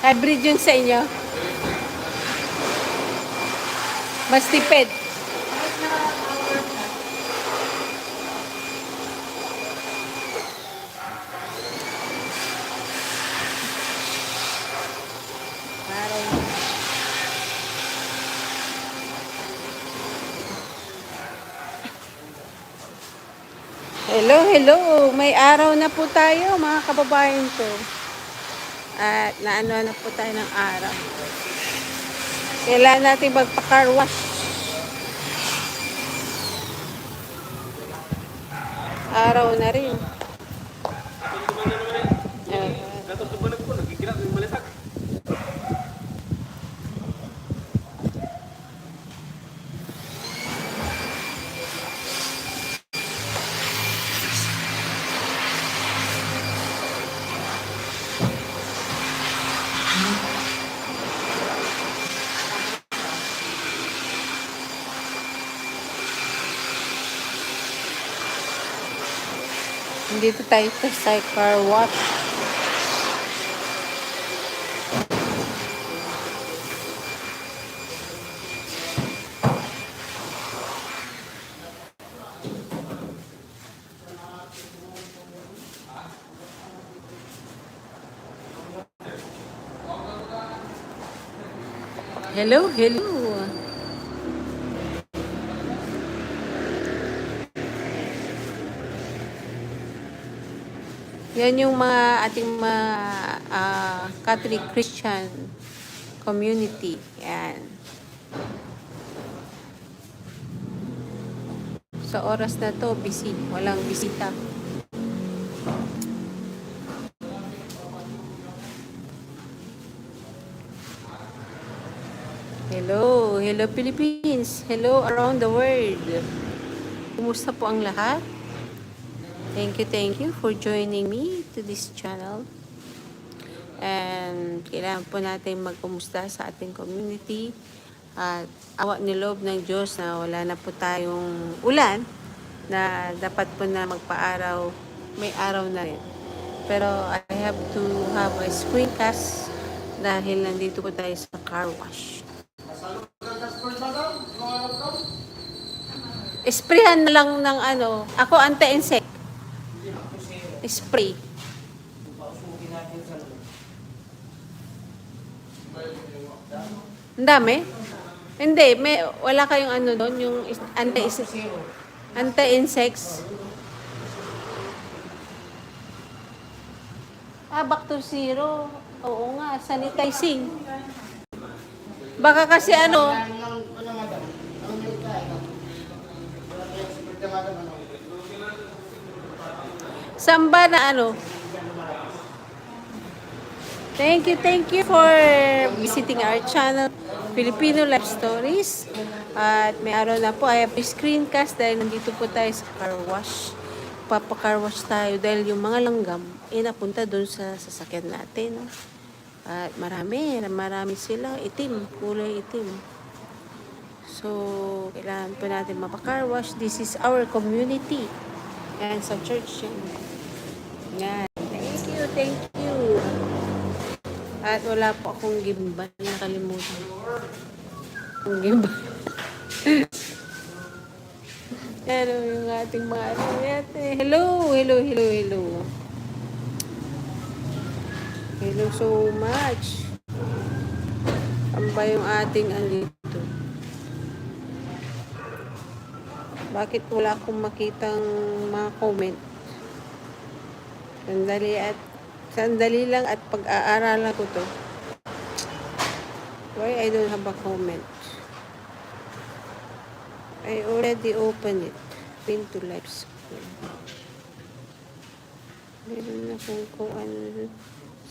Hybrid yun sa inyo? Mas tipid. Hello, hello. May araw na po tayo mga kababayan ko. At naano na po tayo ng araw. Kailangan natin magpa-car wash. Araw na rin. Dito tayo sa car wash. Hello, hello. Yan yung mga ating mga Catholic Christian community. Yan. Sa oras na to, busy. Walang bisita. Hello. Hello Philippines. Hello around the world. Kumusta po ang lahat? Thank you for joining me to this channel. And kailangan po natin magkumusta sa ating community. At awa ni loob ng Diyos na wala na po tayong ulan na dapat po na magpa-araw. May araw na rin. Pero I have to have a screencast dahil nandito po tayo sa car wash. Sprayhan na lang ng ano. Ako anti-insect. Spray. Ang dami? Hindi, wala kayong ano doon, yung anti-insects. Back to zero. Oo nga, sanitizing. Baka kasi ano, samba na ano. Thank you for visiting our channel, Filipino Life Stories. At may araw na po, I have a screencast dahil nandito po tayo sa car wash. Papa-car wash tayo dahil yung mga langgam napunta doon sa sasakyan natin. At marami sila, itim, kulay itim. So, kailangan po natin mapa-car wash. This is our community. Yan, sa church yan. Yan. Thank you. At wala po akong gimbal. Nakalimutan. Ang gimbal. Ano yung ating mga hello. Hello so much. Ano ba yung ating andito? Bakit wala akong makitang mga comment? Sandali lang at pag-aaralan ko to. Why I don't have a comment? I already opened it. Pin to live screen. Meron na kung ano.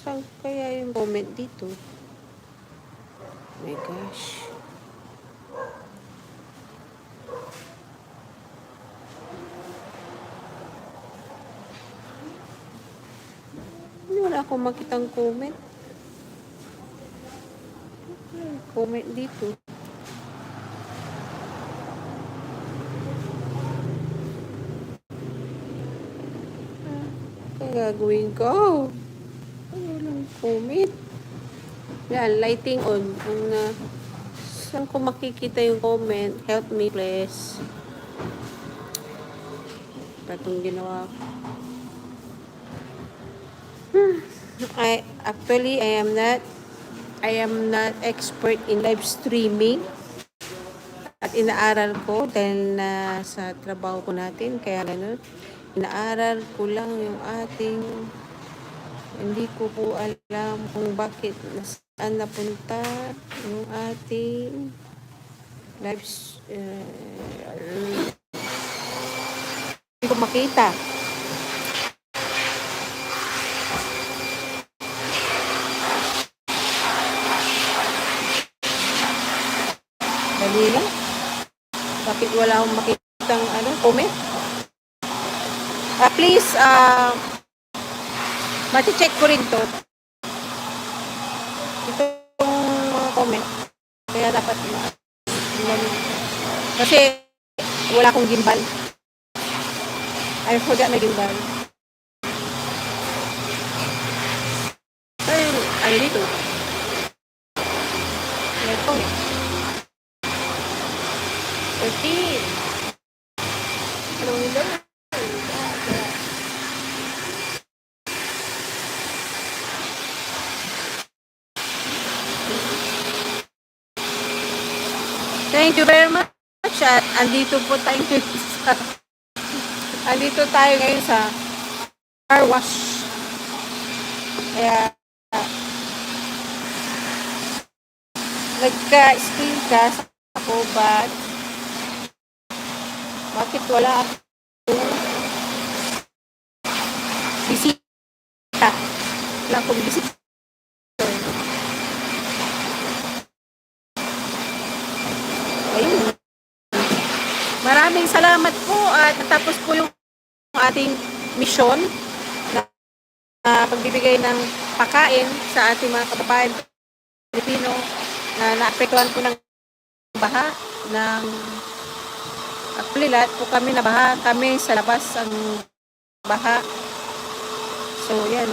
Saan kaya yung comment dito? Oh my gosh. Wala akong makitang comment. Comment dito. Ang gagawin ko? comment. Yan, lighting on. Kung saan ko makikita yung comment, help me please. Patong ginawa ko. I am not expert in live streaming. At inaaral ko dahil sa trabaho ko natin, kaya ganun. Inaaral ko lang yung ating, hindi ko po alam kung bakit, saan napunta yung ating live, hindi ko makita. Dali lang. Bakit wala akong makitang comment? Please, mati-check ko rin to. Itong mga comment. Kaya dapat kasi wala akong gimbal. I forgot my gimbal. Ay, ano dito? Ito. 13. Ano nila? Thank you very much. At andito po tayo ngayon sa car wash. Kaya nagka-screencast ako, but bakit wala akong bisita? Wala akong bisita. Ayun. Maraming salamat po at natapos po yung ating misyon na pagbibigay ng pagkain sa ating mga kababayan Pilipino na naapektuhan po ng baha ng actually lahat po kami nabaha, kami sa labas ang baha. So yan.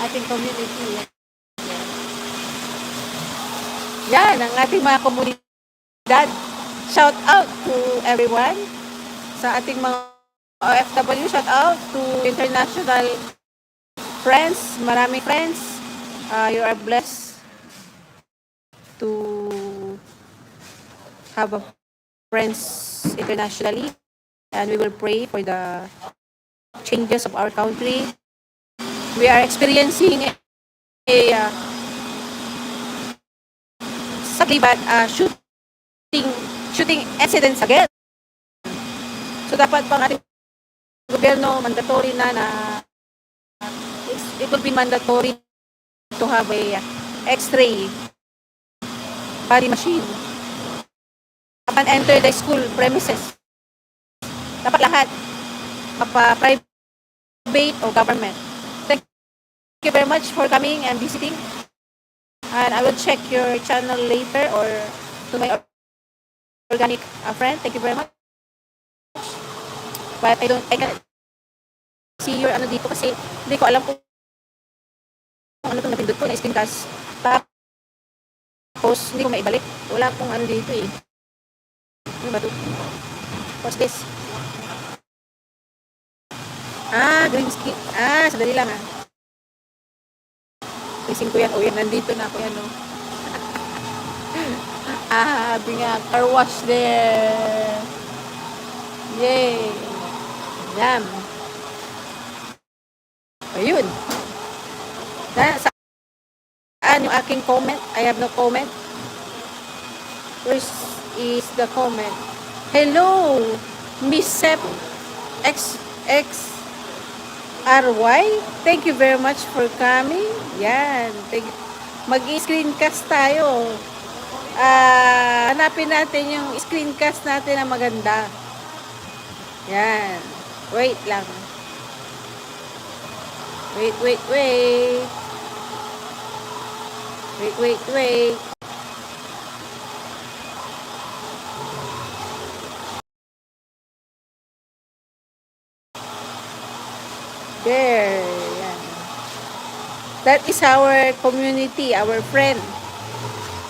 Ating community. Yan, ang ating mga komunidad. Shout out to everyone. Sa ating mga OFW, shout out to international friends. Maraming friends. You are blessed to have a friends internationally. And we will pray for the changes of our country. We are experiencing a sadly bad shooting incidents again. So dapat pang ating gobyerno mandatory na it will be mandatory to have a X-ray body machine upon enter the school premises. Dapat lahat private o government. Thank you very much for coming and visiting. And I will check your channel later or to my organic friend. Thank you very much. But I can't see your dito kasi hindi ko alam kung ano itong napindot ko na screencast. Tapos hindi ko maibalik. Wala pong dito eh. Ano ba ito? What's this? Green skin. Sadali lang Isin ko yan. Yan, nandito na ako yan, no? Habi nga, car wash there. Yay. Yum. Ayun. Saan yung aking comment? I have no comment. Where is the comment? Hello, Miss Sep XXRY. Thank you very much for coming. Yan. Mag-screencast tayo. Hanapin natin yung screencast natin na maganda. Yan. Wait lang. Wait. Wait. There. Yan. That is our community, our friend.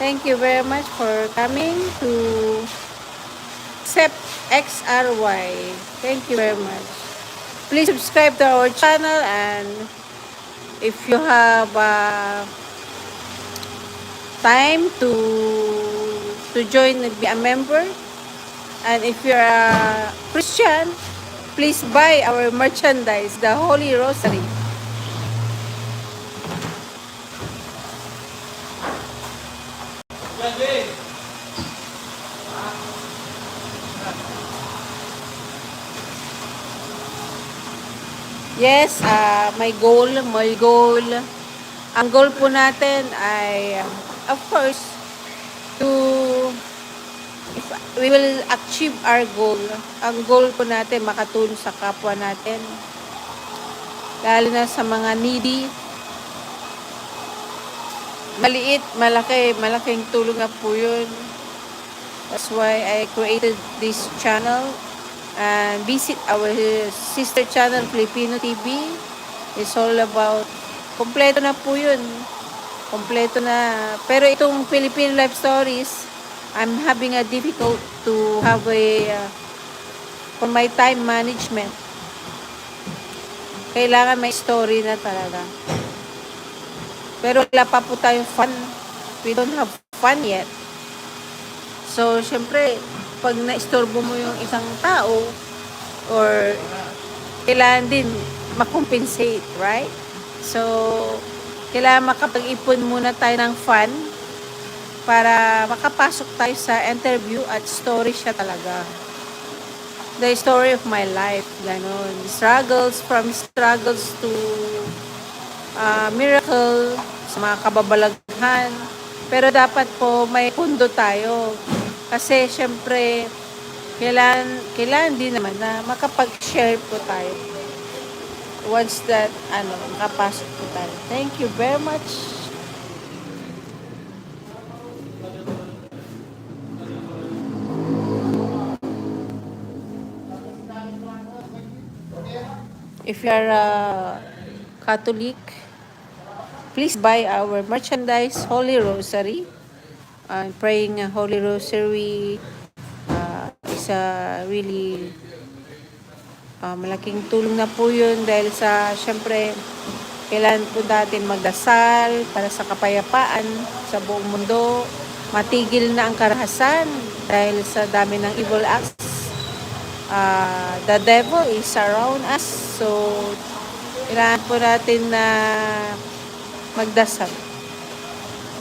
Thank you very much for coming to accept XRY. Thank you very much. Please subscribe to our channel, and if you have time to join and be a member, and if you're a Christian, please buy our merchandise, the Holy Rosary. Yes, my goal. Ang goal po natin ay, of course, to, if we will achieve our goal. Ang goal po natin, makatulong sa kapwa natin. Lalo na sa mga needy. Maliit, malaki, malaking tulong na po yun. That's why I created this channel. And visit our sister channel, Filipino TV. It's all about, kompleto na po yun. Kompleto na. Pero itong Filipino Life Stories, I'm having a difficult to have for my time management. Kailangan may story na talaga. Pero wala pa po tayong fun. We don't have fun yet. So, syempre, pag naistorbo mo yung isang tao, or kailangan din makompensate, right? So, kailangan makapag-ipon muna tayo ng fun para makapasok tayo sa interview at story siya talaga. The story of my life, ganon. From struggles to miracle, sa mga kababalaghan. Pero dapat po may pundo tayo. Kasi syempre, kailangan din naman na makapag-share po tayo. Once that, makapasok po tayo. Thank you very much. If you are a Catholic, please buy our merchandise, Holy Rosary. Praying a Holy Rosary is a really malaking tulong na po yun, dahil sa, syempre, kailangan po natin magdasal para sa kapayapaan sa buong mundo. Matigil na ang karahasan dahil sa dami ng evil acts. The devil is around us. So, kailangan po natin na magdasal.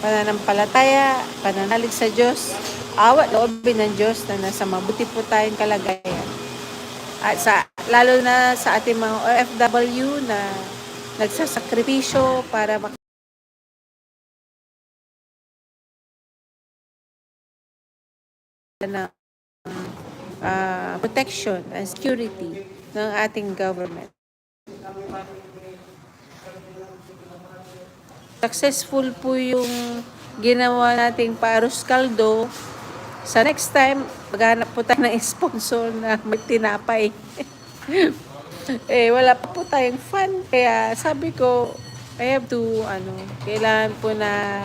Pananampalataya, pananalig sa Diyos, awat loobin ng Diyos na nasa mabuti po tayong kalagayan. At lalo na sa ating mga OFW na nagsasakripisyo para na protection and security ng ating government. Successful po yung ginawa nating Paros Caldo. Sa next time, maghanap po tayo ng sponsor na may tinapay. Wala pa po tayong fun. Kaya sabi ko, I have to, kailangan po na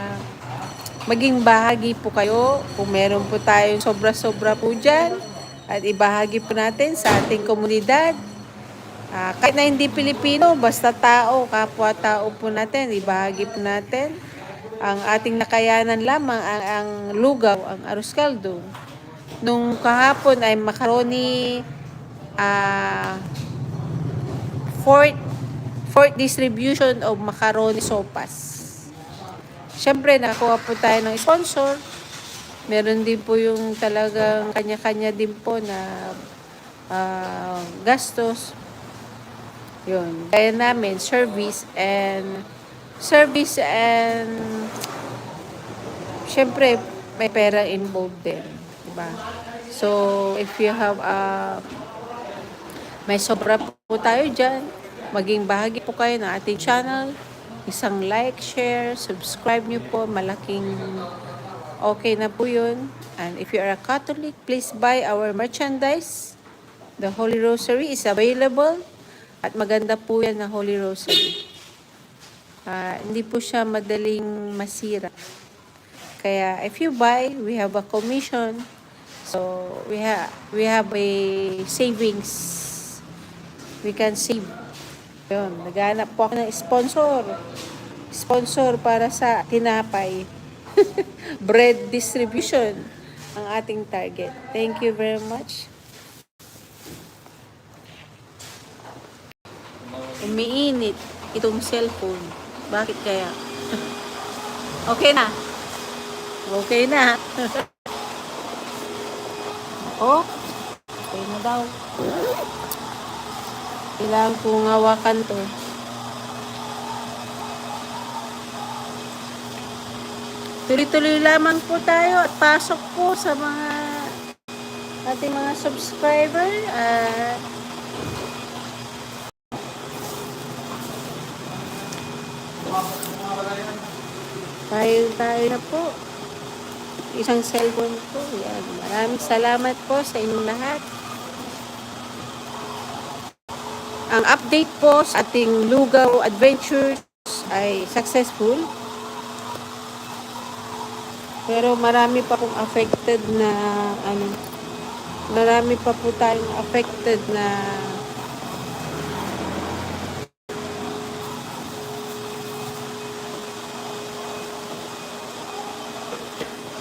maging bahagi po kayo. Kung meron po tayong sobra-sobra po dyan, at ibahagi po natin sa ating komunidad. Kahit na hindi Pilipino, basta tao, kapwa-tao po natin, ibahagi po natin. Ang ating nakayanan lamang ang lugaw, ang arroz caldo. Nung kahapon ay macaroni, fourth distribution of macaroni sopas. Siyempre, nakakuha po tayo ng sponsor. Meron din po yung talagang kanya-kanya din po na gastos. Yun. Kaya namin, service and syempre, may pera involved din. Diba? So, if you have may sobra po tayo dyan, maging bahagi po kayo ng ating channel. Isang like, share, subscribe nyo po. Malaking okay na po yun. And if you are a Catholic, please buy our merchandise. The Holy Rosary is available At maganda po yan na Holy Rosary. Hindi po siya madaling masira. Kaya if you buy, we have a commission. So we have a savings. We can save. Yun, naghanap po ako ng sponsor. Sponsor para sa tinapay. Bread distribution ang ating target. Thank you very much. Umiinit itong cellphone. Bakit kaya? Okay na. Okay na. Oh, okay na daw. Kailangan kong hawakan to. Tuloy-tuloy lamang po tayo at pasok po sa ating mga subscriber. Tayo na po. Isang cellphone po. Yan. Maraming salamat po sa inyong lahat. Ang update po sa ating Lugaw Adventures ay successful. Pero marami pa pong affected na marami pa po tayong affected na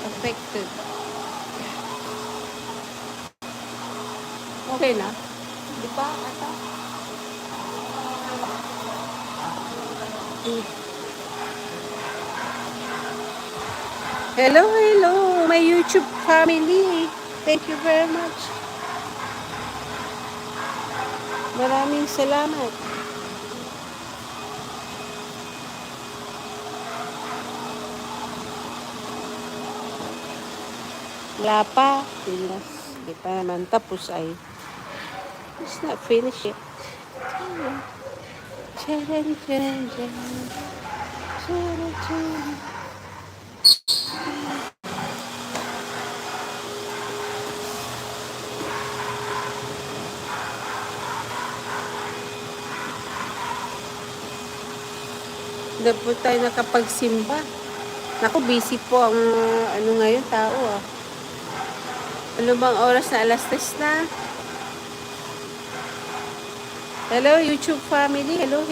affected. Okay na? Di ba? Ata? Hello, my YouTube family. Thank you very much. Maraming salamat. Wala pa. Hindi pa naman tapos ay. It's not finished yet. Hindi po tayo nakapagsimba. Naku, busy po ang ngayon tao ah. Ano bang oras na? Alas 3 na. Hello, YouTube family. Hello.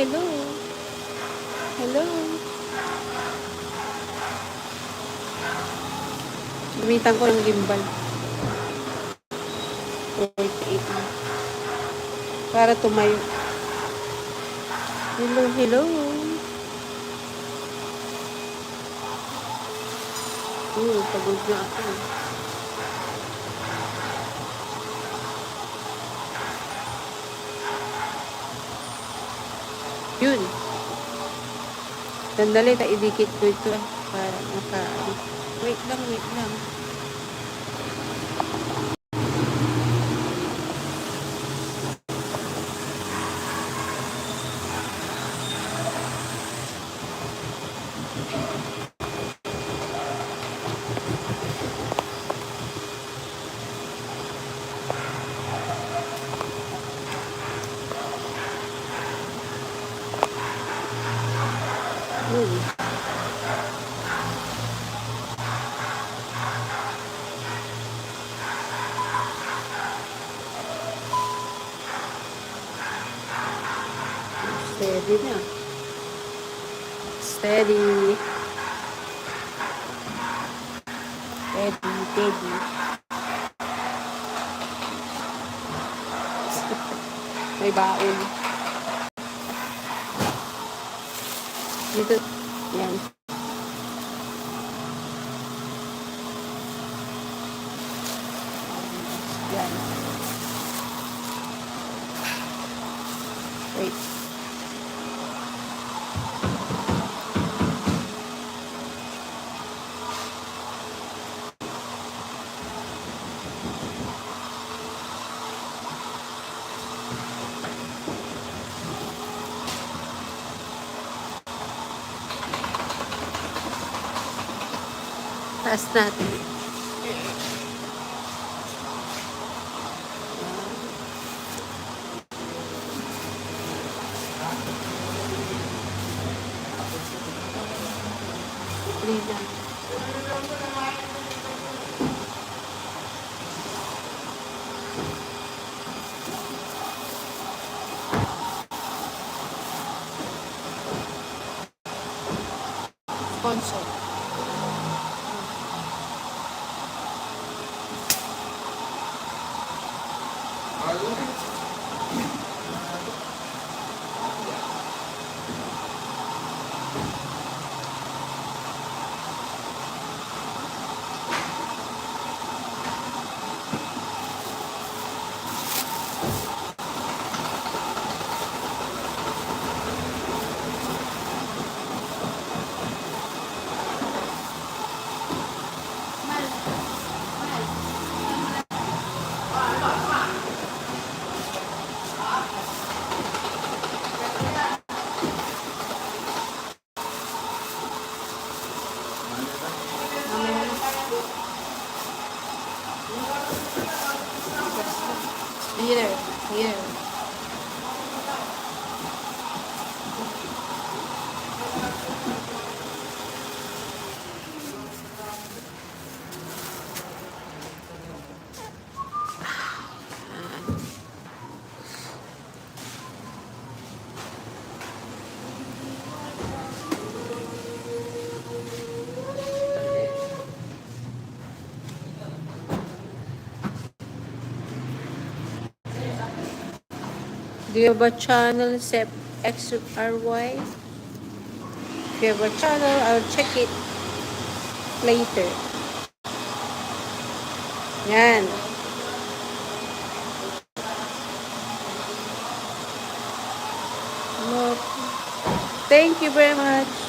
Gamitan ko ng gimbal. 48 na. Para tumayo. Hello. Pagod na ako. Yun. Sandali, idikit ko ito para wait lang. Steady na. Steady. May baon. Dito. Yan. Yan. Wait. Taas natin. gasolina. Sponsor. Here, here. Do you have a channel, Sep XRY? If you have a channel, I'll check it later. Yan. No. Thank you very much.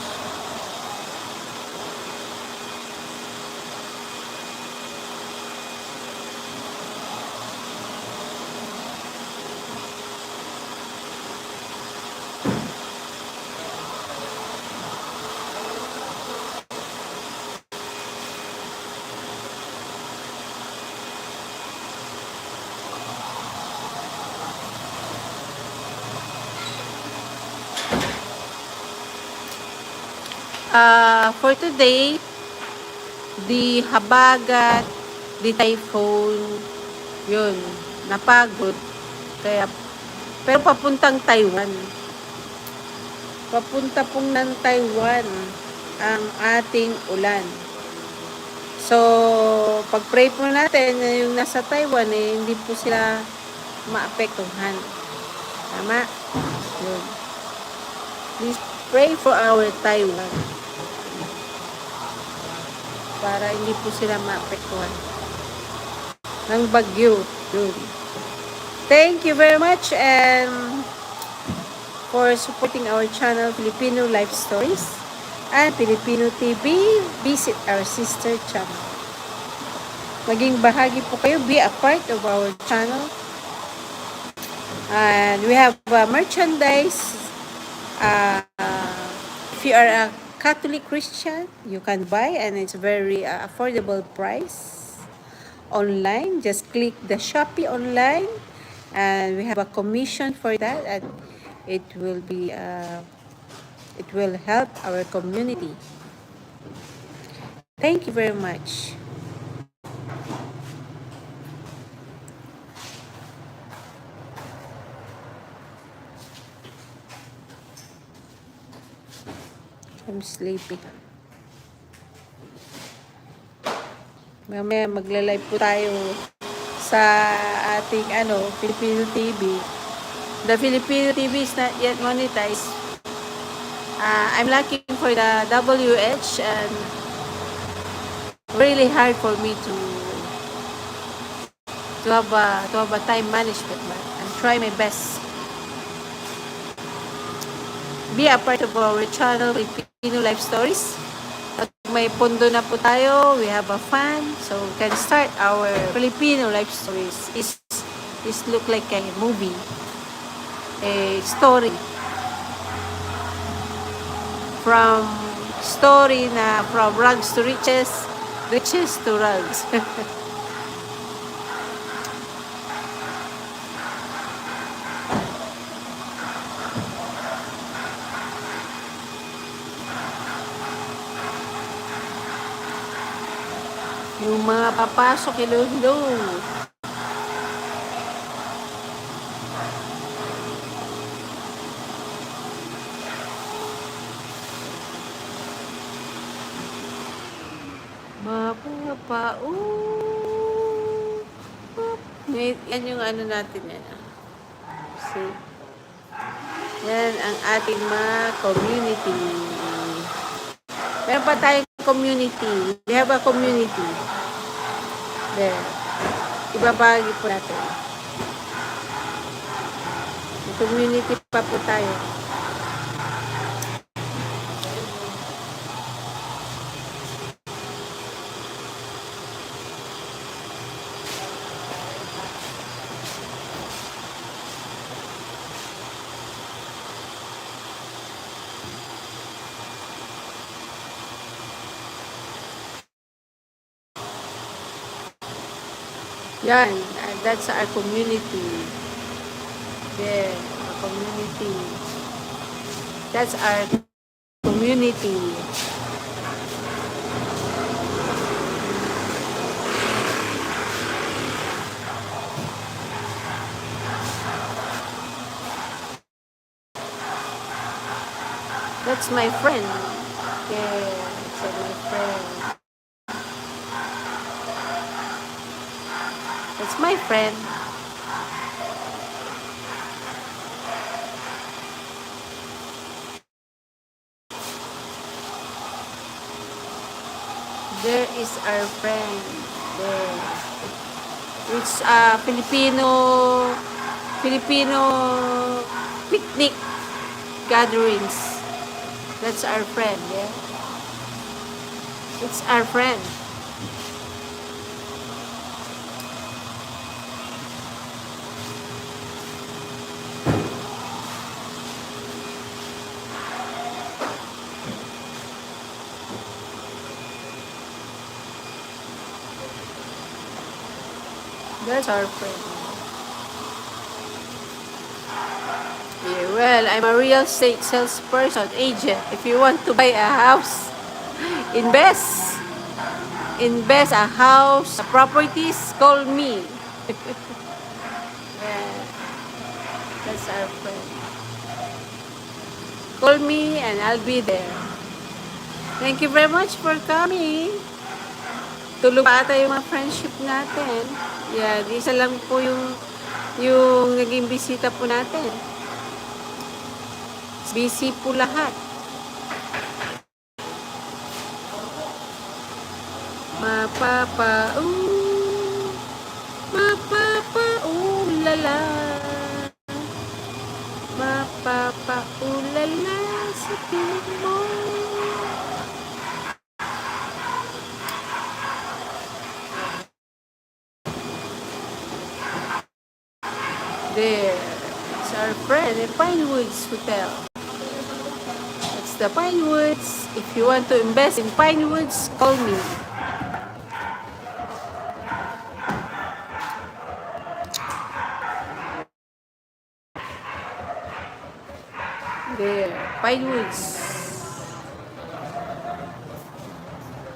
For today, the habagat, the typhoon, yun, napagod. Kaya, pero papuntang Taiwan. Papunta pong ng Taiwan ang ating ulan. So, pag-pray po natin na yung nasa Taiwan, hindi po sila maapektuhan. Tama? Yun. Please pray for our Taiwan. Para hindi po sila maapektuhan ng bagyo. Yun. Thank you very much and for supporting our channel, Filipino Life Stories and Filipino TV. Visit our sister channel. Maging bahagi po kayo. Be a part of our channel. And we have merchandise. If you are a Catholic Christian, you can buy and it's very affordable price online. Just click the Shopee online and we have a commission for that and it will help our community. Thank you very much. I'm sleepy. Mamaya magla-live po tayo sa ating Filipino TV. The Filipino TV is not yet monetized. I'm looking for the WH and really hard for me to have a time management, but I'm trying my best. Be a part of our channel, Filipino Life Stories. At may pondo na po tayo, we have a fund, so we can start our Filipino Life Stories. This look like a movie, a story. From rags to riches, riches to rags. yung mga papasok. Hello, hello. Mapapa, yan yung ano natin yan. See? Yan ang ating mga community. Meron pa tayong community. We have a community. There. Ibabagi po natin. May community pa po tayo. Yan, that's our community. There, our community. That's our community. That's my friend. Yeah, that's my friend. That's my friend. There is our friend. There. It's Filipino picnic gatherings. That's our friend, yeah. It's our friend. That's our friend. Yeah, well, I'm a real estate salesperson, agent. If you want to buy a house, invest a house, a properties, call me. Yeah, that's our friend. Call me and I'll be there. Thank you very much for coming. Tulog pa ata yung mga friendship natin. Yeah, isa lang po yung naging bisita po natin. Busy po lahat. Mapapa, lala. Mapapa, lala sa piling mo. There, it's our friend at Pinewoods Hotel. It's the Pinewoods. If you want to invest in Pinewoods, call me. There, Pinewoods.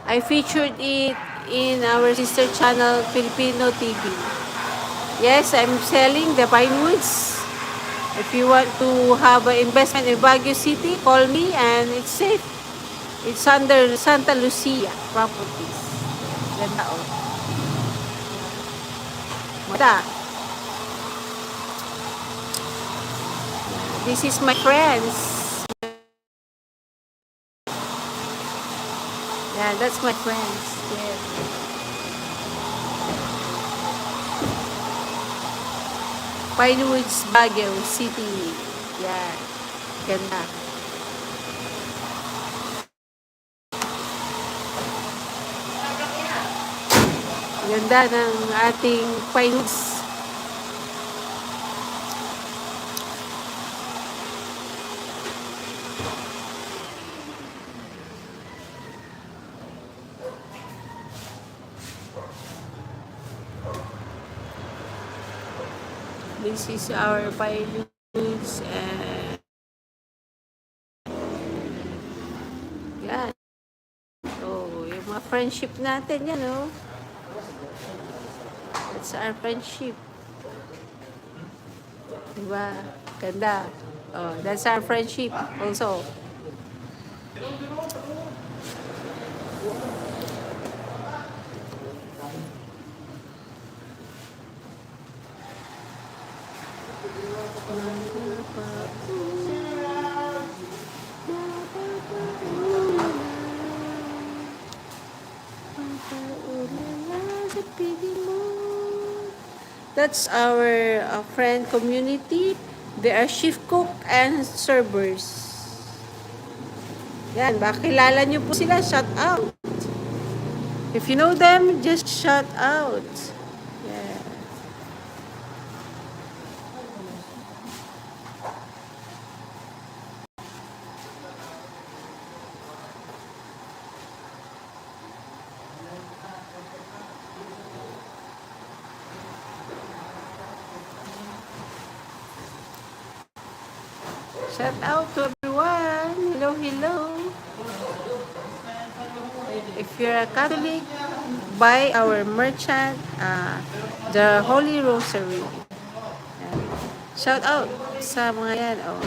I featured it in our sister channel, Filipino TV. Yes, I'm selling the Pinewoods. If you want to have an investment in Baguio City, call me and it's safe. It's under Santa Lucia Properties. Ganda o. Mata. This is my friends. Yeah, that's my friends. Yeah. Pinewoods, Baguio City. Yan. Ganda. Ganda ng ating Pinewoods. This is our Pinewoods and yan. Oh, yung mga friendship natin yan, oh. That's our friendship. Diba? Ganda. Oh, that's our friendship also. That's our friend community. They are shift cook and servers. Yan, bakilala nyo po sila, shout out. If you know them, just shout out. Yeah. Shout out to everyone. Hello, hello. If you're a Catholic, buy our merchant, the Holy Rosary. Yan. Shout out sa mga yan. Oh,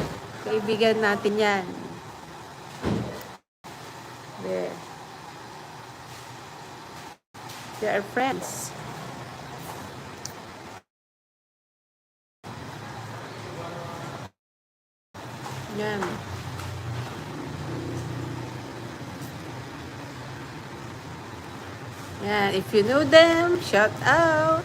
kaibigan natin yan. There. They are friends. Yan. Yan. If you know them, shout out.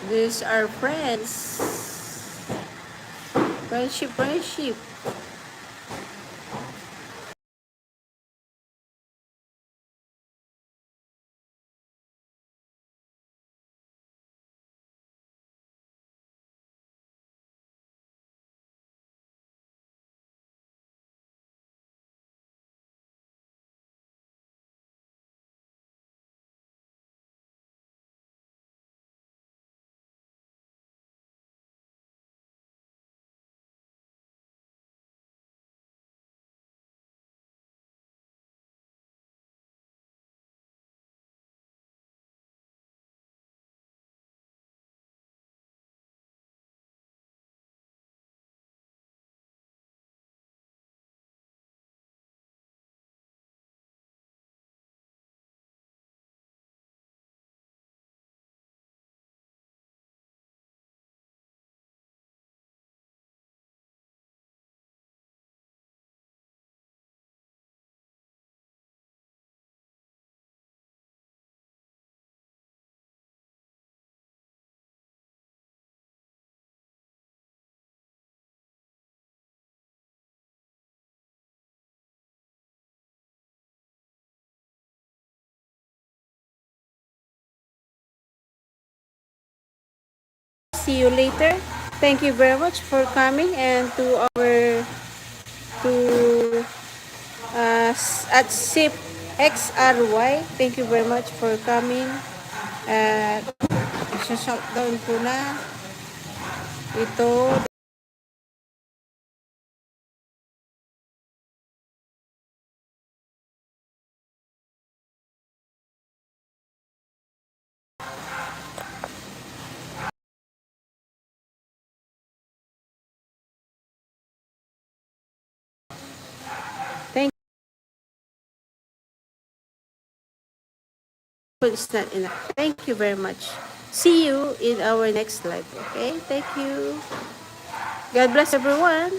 These are friends. Friendship, friendship. See you later. Thank you very much for coming, and to our to at SIP XRY. Thank you very much for coming. Shutdown ko na ito. Thank you. It's not enough. Thank you very much. See you in our next live. Okay? Thank you. God bless everyone.